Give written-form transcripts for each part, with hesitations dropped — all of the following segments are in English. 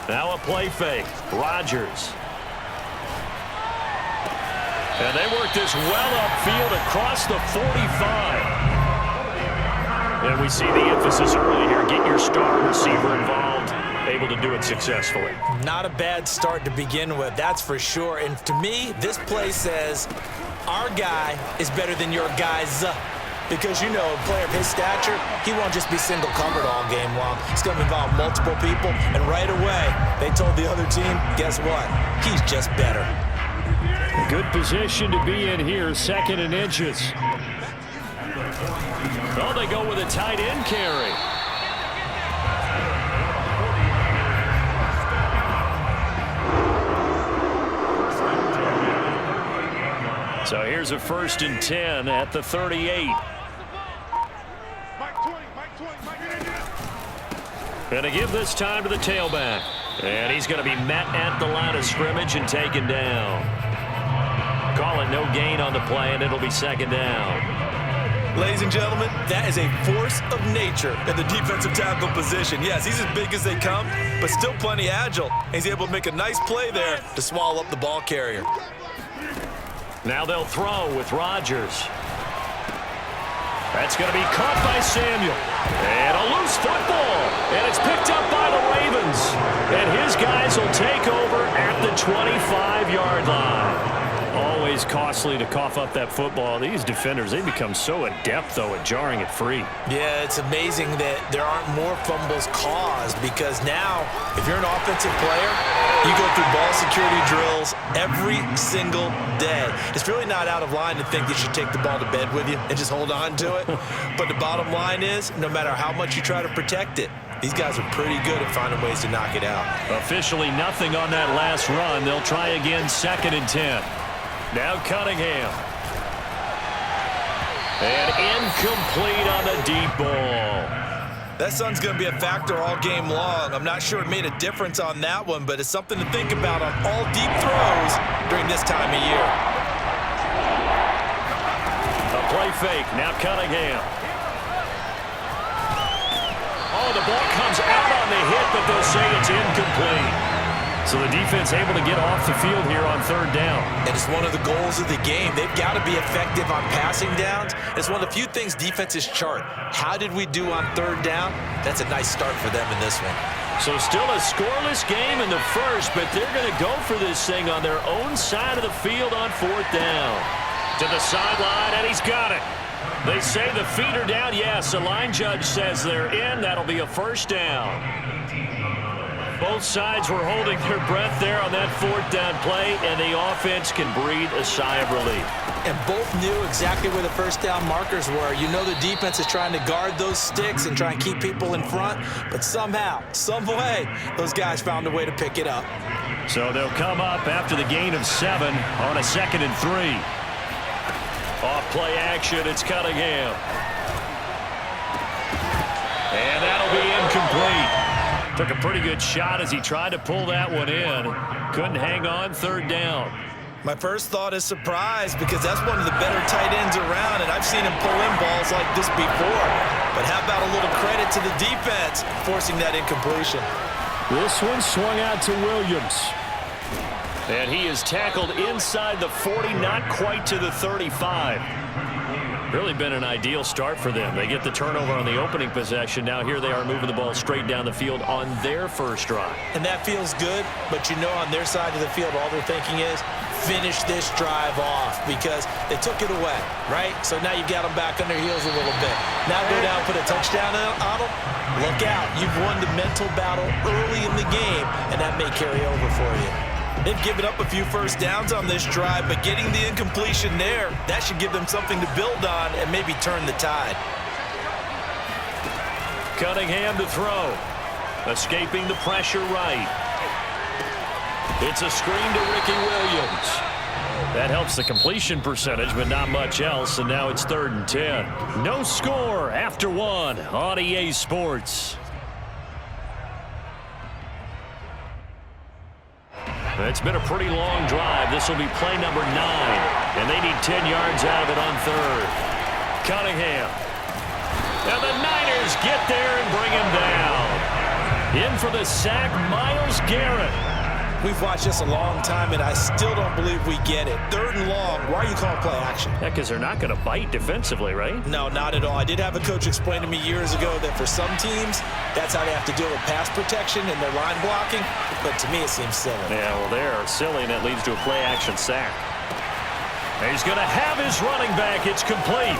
Now a play fake. Rodgers. And they work this well upfield across the 45. And we see the emphasis early here. Get your star receiver involved. Able to do it successfully. Not a bad start to begin with, that's for sure. And to me, this play says our guy is better than your guys. Because, you know, a player of his stature, he won't just be single covered all game long. It's going to involve multiple people. And right away, they told the other team, guess what? He's just better. Good position to be in here, 2nd and inches. Oh, they go with a tight end carry. So here's a 1st and 10 at the 38. Gonna give this time to the tailback. And he's going to be met at the line of scrimmage and taken down. Call it no gain on the play, and it'll be 2nd down. Ladies and gentlemen, that is a force of nature in the defensive tackle position. Yes, he's as big as they come, but still plenty agile. He's able to make a nice play there to swallow up the ball carrier. Now they'll throw with Rodgers. That's going to be caught by Samuel. And a loose football. And it's picked up by the Ravens. And his guys will take over at the 25-yard line. Always costly to cough up that football. These defenders, they become so adept, though, at jarring it free. Yeah, it's amazing that there aren't more fumbles caused because now, if you're an offensive player, you go through ball security drills every single day. It's really not out of line to think you should take the ball to bed with you and just hold on to it. But the bottom line is, no matter how much you try to protect it, these guys are pretty good at finding ways to knock it out. Officially nothing on that last run. They'll try again, 2nd and 10. Now Cunningham. And incomplete on the deep ball. That sun's going to be a factor all game long. I'm not sure it made a difference on that one, but it's something to think about on all deep throws during this time of year. A play fake. Now Cunningham. Oh, the ball comes out on the hit, but they'll say it's incomplete. So the defense able to get off the field here on 3rd down. And it's one of the goals of the game. They've got to be effective on passing downs. It's one of the few things defenses chart. How did we do on 3rd down? That's a nice start for them in this one. So still a scoreless game in the first, but they're going to go for this thing on their own side of the field on 4th down. To the sideline, and he's got it. They say the feet are down. Yes, the line judge says they're in. That'll be a 1st down. Both sides were holding their breath there on that 4th down play, and the offense can breathe a sigh of relief. And both knew exactly where the 1st down markers were. You know the defense is trying to guard those sticks and try and keep people in front, but somehow, some way, those guys found a way to pick it up. So they'll come up after the gain of 7 on a 2nd and 3. Off play action, it's Cunningham. And that'll be incomplete. Took a pretty good shot as he tried to pull that one in. Couldn't hang on, 3rd down. My first thought is surprise because that's one of the better tight ends around, and I've seen him pull in balls like this before. But how about a little credit to the defense forcing that incompletion? This one swung out to Williams. And he is tackled inside the 40, not quite to the 35. Really been an ideal start for them. They get the turnover on the opening possession. Now here they are moving the ball straight down the field on their first drive. And that feels good, but you know on their side of the field all they're thinking is finish this drive off because they took it away, right? So now you got them back on their heels a little bit. Now go down, put a touchdown on them. Look out. You've won the mental battle early in the game, and that may carry over for you. They've given up a few 1st downs on this drive, but getting the incompletion there, that should give them something to build on and maybe turn the tide. Cunningham to throw. Escaping the pressure right. It's a screen to Ricky Williams. That helps the completion percentage, but not much else, and now it's 3rd and 10. No score after 1 on EA Sports. It's been a pretty long drive. This will be play number 9, and they need 10 yards out of it on 3rd. Cunningham. And the Niners get there and bring him down. In for the sack, Myles Garrett. We've watched this a long time, and I still don't believe we get it. 3rd and long. Why are you calling play action? Yeah, because they're not going to bite defensively, right? No, not at all. I did have a coach explain to me years ago that for some teams, that's how they have to deal with pass protection and their line blocking. But to me, it seems silly. Yeah, well, they're silly, and it leads to a play-action sack. And he's going to have his running back. It's complete.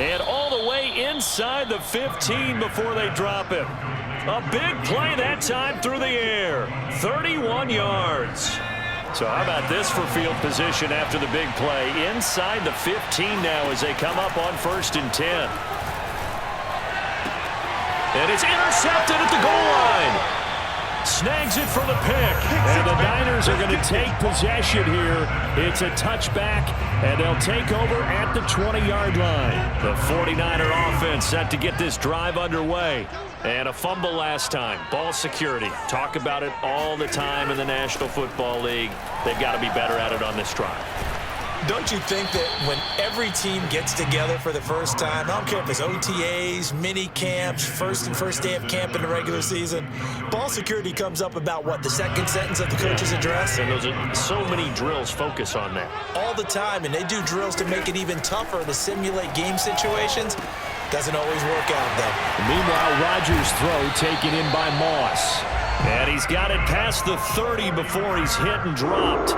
And all the way inside the 15 before they drop him. A big play that time through the air. 31 yards. So how about this for field position after the big play? Inside the 15 now as they come up on 1st and 10. And it's intercepted at the goal line. Snags it for the pick. And the Niners are going to take possession here. It's a touchback, and they'll take over at the 20-yard line. The 49er offense set to get this drive underway. And a fumble last time. Ball security. Talk about it all the time in the National Football League. They've got to be better at it on this drive. Don't you think that when every team gets together for the first time, I don't care if it's OTAs, mini camps, first day of camp in the regular season, ball security comes up about what, the second sentence of the coach's address? And those are so many drills focus on that. All the time, and they do drills to make it even tougher to simulate game situations. Doesn't always work out, though. Meanwhile, Rodgers' throw taken in by Moss. And he's got it past the 30 before he's hit and dropped.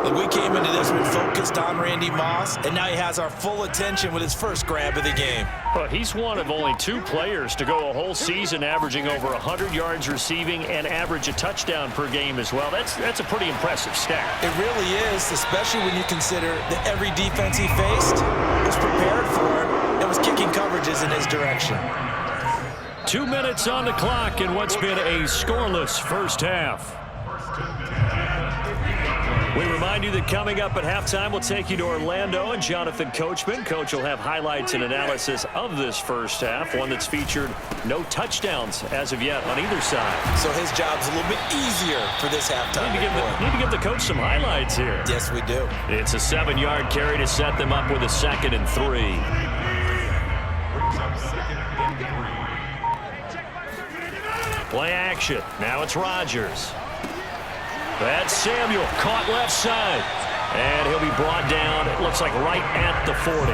Look, we came into this one focused on Randy Moss, and now he has our full attention with his first grab of the game. Well, he's one of only 2 players to go a whole season averaging over 100 yards receiving and average a touchdown per game as well. That's a pretty impressive stat. It really is, especially when you consider that every defense he faced was prepared for him and was kicking coverages in his direction. 2 minutes on the clock in what's been a scoreless first half. We remind you that coming up at halftime, we'll take you to Orlando and Jonathan Coachman. Coach will have highlights and analysis of this first half, one that's featured no touchdowns as of yet on either side. So his job's a little bit easier for this halftime. Need to give the coach some highlights here. Yes, we do. It's a 7-yard carry to set them up with a 2nd and 3. Play action. Now it's Rodgers. That's Samuel, caught left side. And he'll be brought down, it looks like right at the 40.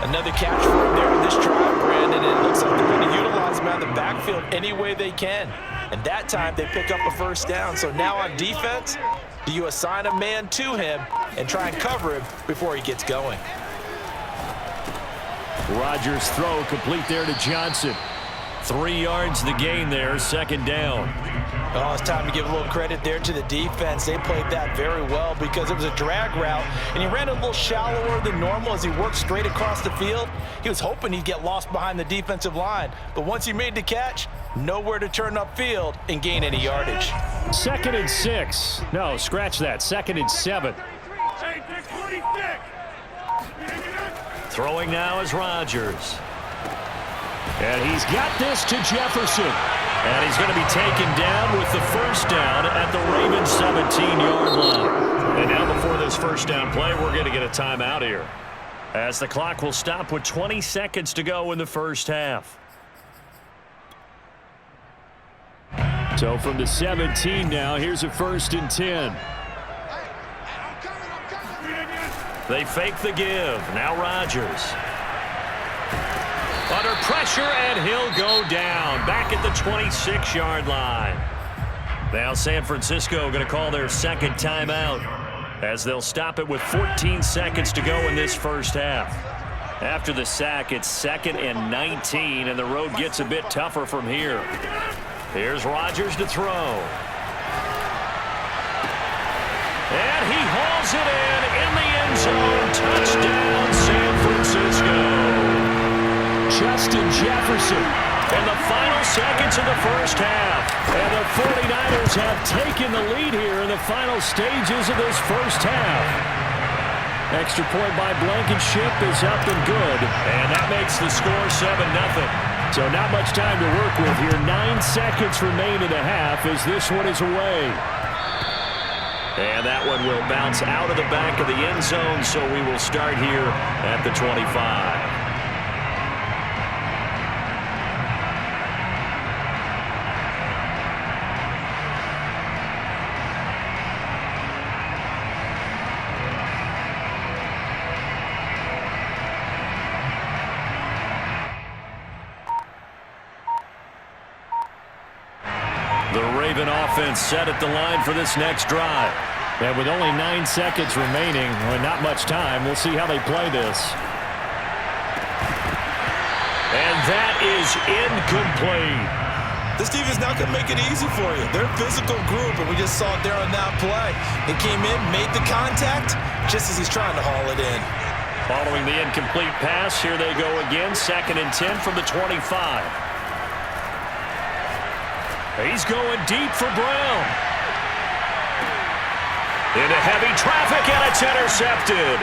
Another catch for him there in this drive, Brandon. And it looks like they're going to utilize him out of the backfield any way they can. And that time they pick up a first down. So now on defense, do you assign a man to him and try and cover him before he gets going? Rodgers' throw complete there to Johnson. 3 yards the gain there, 2nd down. Oh, it's time to give a little credit there to the defense. They played that very well because it was a drag route, and he ran a little shallower than normal as he worked straight across the field. He was hoping he'd get lost behind the defensive line, but once he made the catch, nowhere to turn upfield and gain any yardage. 2nd and 6. No, scratch that. 2nd and 7. Throwing now is Rodgers. And he's got this to Jefferson. And he's going to be taken down with the first down at the Ravens' 17-yard line. And now before this first down play, we're going to get a timeout here, as the clock will stop with 20 seconds to go in the first half. So from the 17 now, here's a 1st and 10. They fake the give. Now Rodgers. Under pressure, and he'll go down back at the 26-yard line. Now San Francisco going to call their 2nd timeout, as they'll stop it with 14 seconds to go in this first half. After the sack, it's 2nd and 19, and the road gets a bit tougher from here. Here's Rodgers to throw. And he hauls it in the end zone. Touchdown, San Francisco. Justin Jefferson in the final seconds of the first half. And the 49ers have taken the lead here in the final stages of this first half. Extra point by Blankenship is up and good. And that makes the score 7-0. So not much time to work with here. 9 seconds remain in the half as this one is away. And that one will bounce out of the back of the end zone, so we will start here at the 25. 2 Raven offense set at the line for this next drive. And with only 9 seconds remaining, well, not much time, we'll see how they play this. And that is incomplete. This defense not going to make it easy for you. They're a physical group, and we just saw it there on that play. It came in, made the contact, just as he's trying to haul it in. Following the incomplete pass, here they go again. 2nd and 10 from the 25. He's going deep for Brown. Into heavy traffic, and it's intercepted.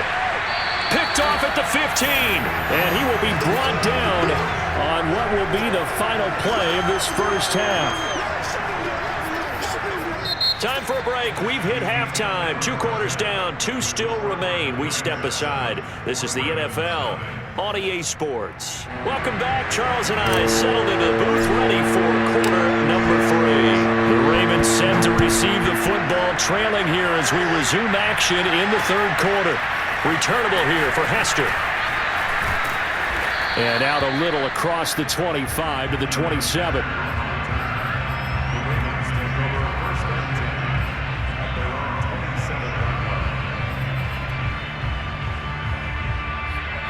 Picked off at the 15. And he will be brought down on what will be the final play of this first half. Time for a break. We've hit halftime. 2 quarters down. 2 still remain. We step aside. This is the NFL on EA Sports. Welcome back. Charles and I settled into the booth ready for quarter number 3. The Ravens set to receive the football, trailing here as we resume action in the 3rd quarter. Returnable here for Hester. And out a little across the 25 to the 27.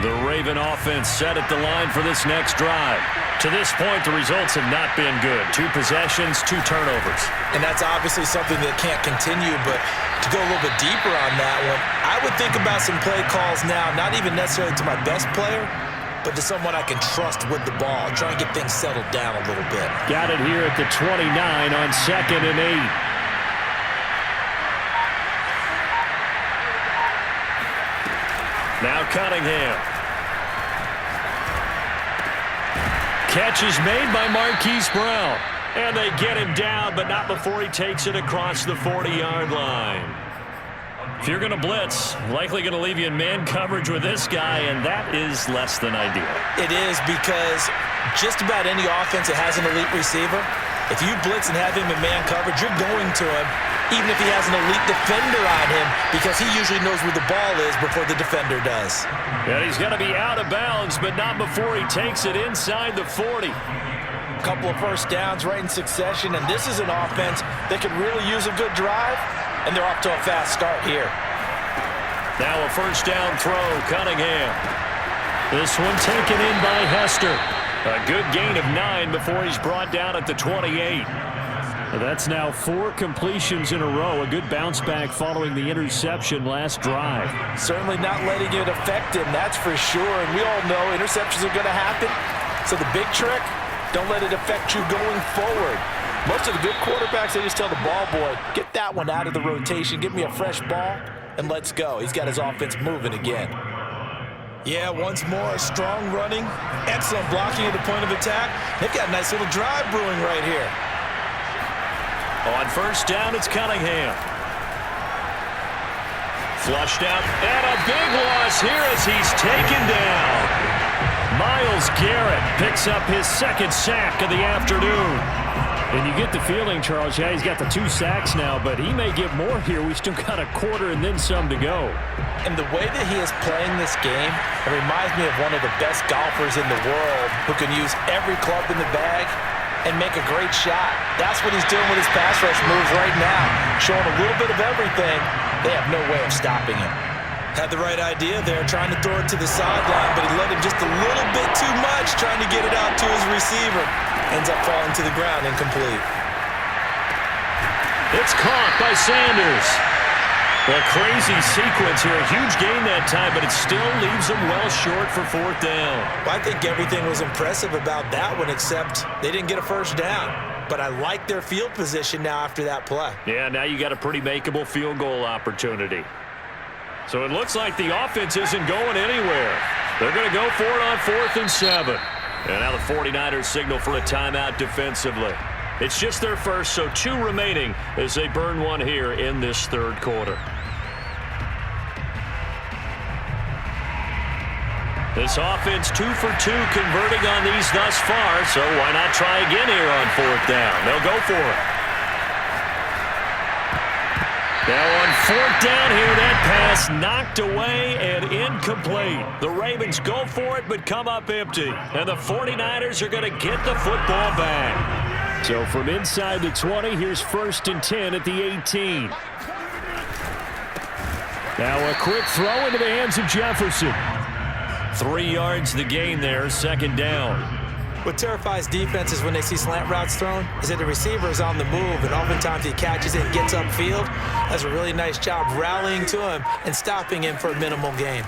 The Raven offense set at the line for this next drive. To this point, the results have not been good. 2 possessions, 2 turnovers. And that's obviously something that can't continue, but to go a little bit deeper on that one, I would think about some play calls now, not even necessarily to my best player, but to someone I can trust with the ball. Try and get things settled down a little bit. Got it here at the 29 on 2nd and 8. Now Cunningham. Catch is made by Marquise Brown. And they get him down, but not before he takes it across the 40-yard line. If you're going to blitz, likely going to leave you in man coverage with this guy, and that is less than ideal. It is, because just about any offense that has an elite receiver, if you blitz and have him in man coverage, you're going to him, even if he has an elite defender on him, because he usually knows where the ball is before the defender does. And he's going to be out of bounds, but not before he takes it inside the 40. Couple of first downs right in succession, and this is an offense that could really use a good drive, and they're off to a fast start here. Now a first down throw, Cunningham. This one taken in by Hester. A good gain of 9 before he's brought down at the 28. That's now 4 completions in a row. A good bounce back following the interception last drive. Certainly not letting it affect him, that's for sure. And we all know interceptions are going to happen. So the big trick, don't let it affect you going forward. Most of the good quarterbacks, they just tell the ball boy, get that one out of the rotation, give me a fresh ball, and let's go. He's got his offense moving again. Yeah, once more, strong running, excellent blocking at the point of attack. They've got a nice little drive brewing right here. On first down, it's Cunningham. Flushed out, and a big loss here as he's taken down. Myles Garrett picks up his 2nd sack of the afternoon. And you get the feeling, Charles, yeah, he's got the 2 sacks now, but he may get more here. We still got a quarter and then some to go. And the way that he is playing this game, it reminds me of one of the best golfers in the world who can use every club in the bag and make a great shot. That's what he's doing with his pass rush moves right now, showing a little bit of everything. They have no way of stopping him. Had the right idea there, trying to throw it to the sideline, but he let him just a little bit too much, trying to get it out to his receiver. Ends up falling to the ground, incomplete. It's caught by Sanders. A crazy sequence here. A huge gain that time, but it still leaves them well short for 4th down. Well, I think everything was impressive about that one, except they didn't get a first down. But I like their field position now after that play. Yeah, now you got a pretty makeable field goal opportunity. So it looks like the offense isn't going anywhere. They're going to go for it on 4th and 7. And now the 49ers signal for a timeout defensively. It's just their first, so 2 remaining as they burn one here in this 3rd quarter. This offense 2 for 2 converting on these thus far, so why not try again here on 4th down? They'll go for it. Now on 4th down here, that pass knocked away and incomplete. The Ravens go for it but come up empty. And the 49ers are going to get the football back. So from inside the 20, here's 1st and 10 at the 18. Now a quick throw into the hands of Jefferson. 3 yards the gain there, 2nd down. What terrifies defenses when they see slant routes thrown is that the receiver is on the move, and oftentimes he catches it and gets upfield. Does a really nice job rallying to him and stopping him for a minimal gain.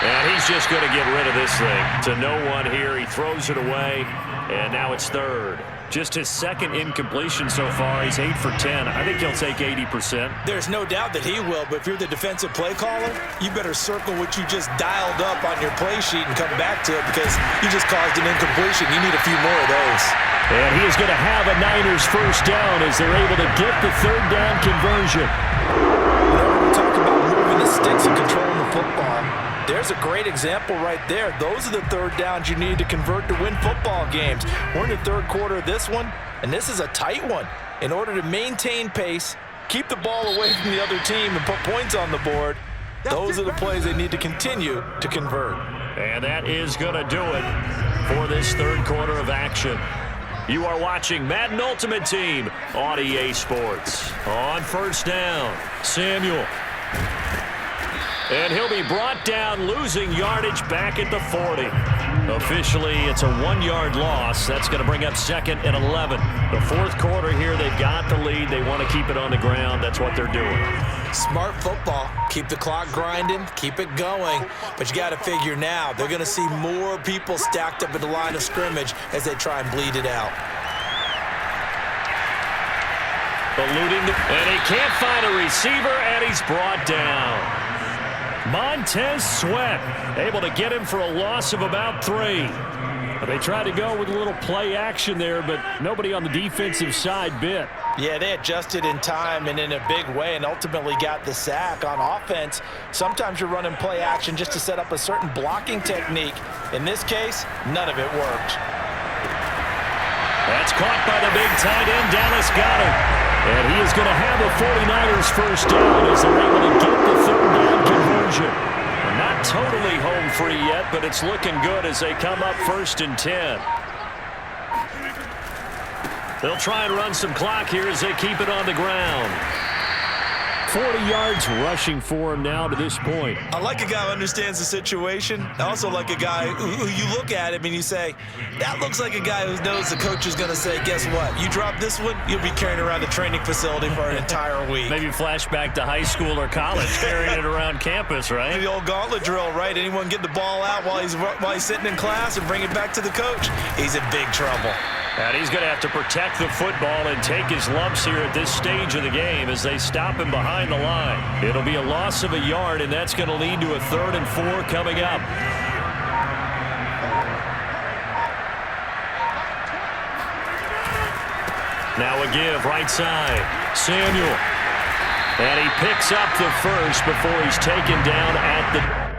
And he's just going to get rid of this thing to no one here. He throws it away, and now it's 3rd. Just his 2nd incompletion so far. He's 8 for 10. I think he'll take 80%. There's no doubt that he will, but if you're the defensive play caller, you better circle what you just dialed up on your play sheet and come back to it, because you just caused an incompletion. You need a few more of those. And he is going to have a Niners 1st down as they're able to get the 3rd down conversion. Whenever we talk about moving the sticks and controlling the football, there's a great example right there. Those are the 3rd downs you need to convert to win football games. We're in the 3rd quarter of this one, and this is a tight one. In order to maintain pace, keep the ball away from the other team, and put points on the board, those are the plays they need to continue to convert. And that is going to do it for this 3rd quarter of action. You are watching Madden Ultimate Team on EA Sports. On 1st down, Samuel. And he'll be brought down, losing yardage back at the 40. Officially, it's a 1-yard loss. That's going to bring up 2nd and 11. The 4th quarter here, they've got the lead. They want to keep it on the ground. That's what they're doing. Smart football. Keep the clock grinding, keep it going. But you got to figure now, they're going to see more people stacked up at the line of scrimmage as they try and bleed it out. Eluding, and he can't find a receiver, and he's brought down. Montez Sweat able to get him for a loss of about 3. They tried to go with a little play action there, but nobody on the defensive side bit. Yeah, they adjusted in time and in a big way and ultimately got the sack. On offense, sometimes you're running play action just to set up a certain blocking technique. In this case, none of it worked. That's caught by the big tight end, Dallas Goedert. And he is going to have a 49ers 1st down as they're able to get the 3rd down conversion. Not totally home free yet, but it's looking good as they come up 1st and 10. They'll try and run some clock here as they keep it on the ground. 40 yards rushing for him now to this point. I like a guy who understands the situation. I also like a guy who you look at him and you say, that looks like a guy who knows the coach is going to say, guess what? You drop this one, you'll be carrying around the training facility for an entire week. Maybe flashback to high school or college, carrying it around campus, right? The old gauntlet drill, right? Anyone get the ball out while he's sitting in class and bring it back to the coach? He's in big trouble. And he's going to have to protect the football and take his lumps here at this stage of the game as they stop him behind the line. It'll be a loss of a yard, and that's going to lead to a 3rd and 4 coming up. Now a give, right side. Samuel. And he picks up the 1st before he's taken down at the